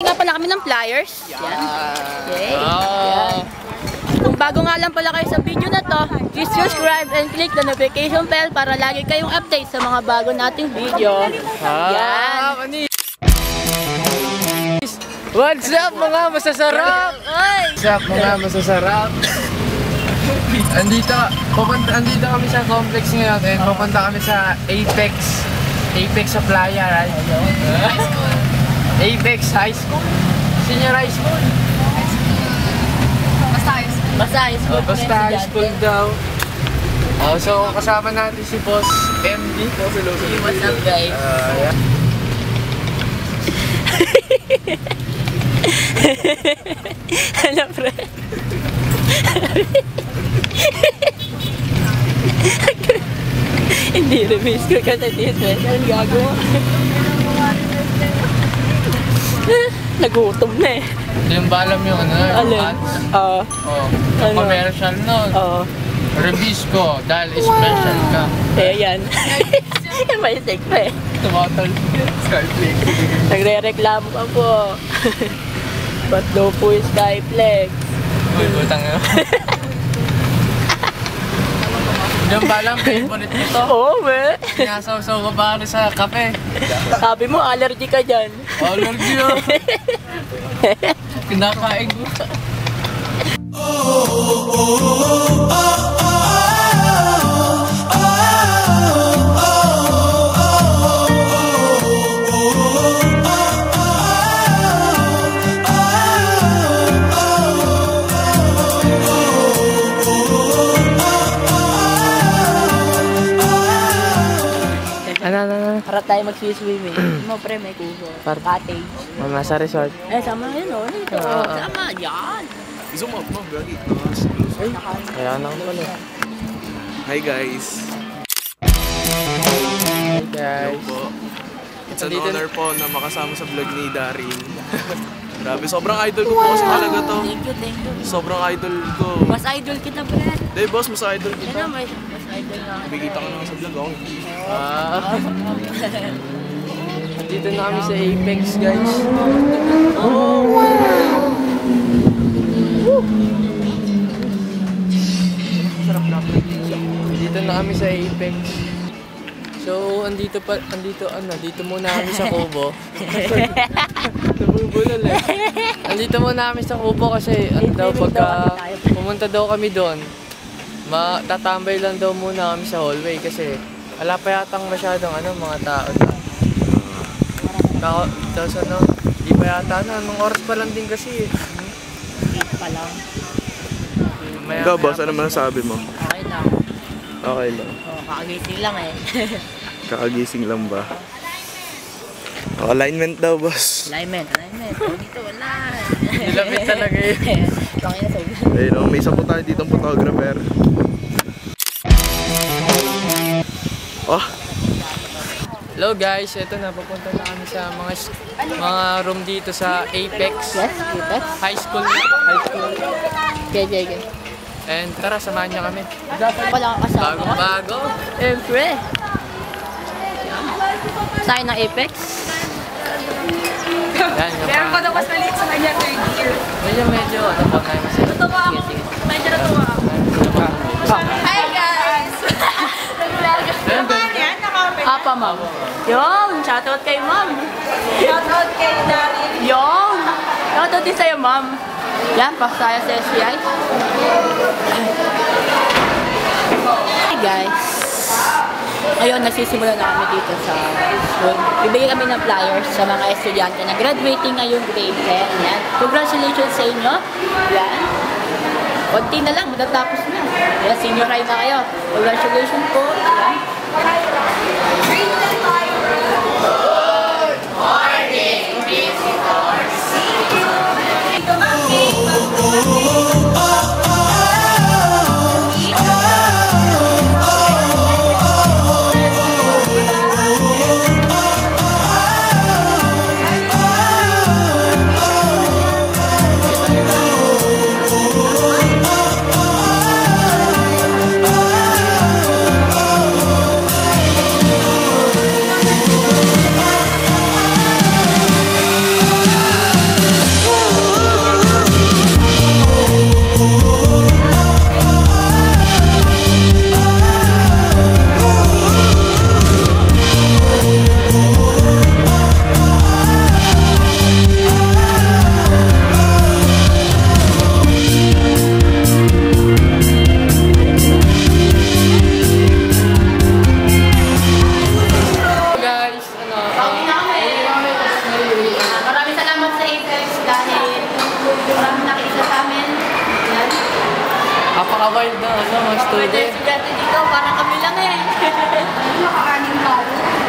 nga pala kami ng flyers. Yan. Okay. Yan. Kung bago nga lang pala kayo sa video na to, please subscribe and click the notification bell para lagi kayong update sa mga bago nating video. Yan. What's up mga masasarap? What's up mga masasarap? Andito kami sa complex ngayon. Pupunta kami sa Apex sa Playa, right? High school. Apex High School? Senior High School? Basta high school. Basta high school daw. So kasama natin si Boss MD. What's up guys? Ano pre? Hindi remiss ko kasi dito. Ano gagawa? Nagutom na eh. Hindi yung balam yung ano? Alin? Commercial nun. Release ko dahil special ka. Yan. May sekre. Tumatal. Skyflex. Nagre-reklamo ka po. Ba't daw po yung Skyflex? Uy, butang yun. Yung balang, favorite mo to? Oo, we. Nasaw-saw ka ba sa kape? Sabi mo, allergy ka dyan. Allergy yun. Kinakain ko. Para tayo mag-swimming. Mo pre, may kubo. Cottage. Mama sa resort. Sama yun o. Sama, yan. Zoom up mo, gagi. Kaya na ko pala. Hi guys. Hi guys. Po. It's an honor po na makasama sa vlog ni Darin. Grabe, sobrang idol ko po kasi talaga to. Thank you. Sobrang idol ko. Mas idol kita pre. Hey boss, mas idol kita. Mas idol nga. Bigita ka naman sa vlog ako. Dito na kami sa Apex guys. Dito na kami sa Apex. So, andito muna kami sa Kubo. Nabubulol eh. Andito muna kami sa Kubo kasi pagka pumunta daw kami doon, tatambay lang daw muna kami sa hallway kasi wala pa yatang masyadong mga tao na. Tapos di pa yata anong oras pa lang din kasi 8 pa lang. Ikaw boss, ano masasabi mo? Okay lang. Okay lang. Kakagising lang eh. Kakagising lang ba? Alignment daw boss. Alignment. Dito wala. Nilapit talaga yun. Ayun, may isa po tayo ditong photographer. Hello guys, ito na, papunta na kami sa mga room dito sa Apex. Yes, Apex. High school. Okay. And tara, samahan niyo kami. Wala kang kasama. Bago-bago. Siyempre. Tayo ng Apex. Yan, Meron ko daw mas maliit sa kanya third year. Medyo, pa kayo masaya. Ito ba ako? Medyo natuwa ako. Hi guys! Naman yan, nakapit. Apa, ma'am? Yung, shoutout kay ma'am. Shoutout kay Darin. Yung, shoutout din sa'yo, ma'am. Yan, pasaya sa SCI. Hey guys. Ngayon, nagsisimula na kami dito sa school. Bibigyan kami ng flyers sa mga estudyante na graduating ngayong grade 10. Yan. Congratulations sa inyo. Yan. Konti na lang, matatapos na. Yan, senior high na kayo. Congratulations po. Yan. Good morning, visitors. Napaka-wild na, ano, mga Pwede student. estudyante dito, parang kami lang eh. Nakaanin tayo.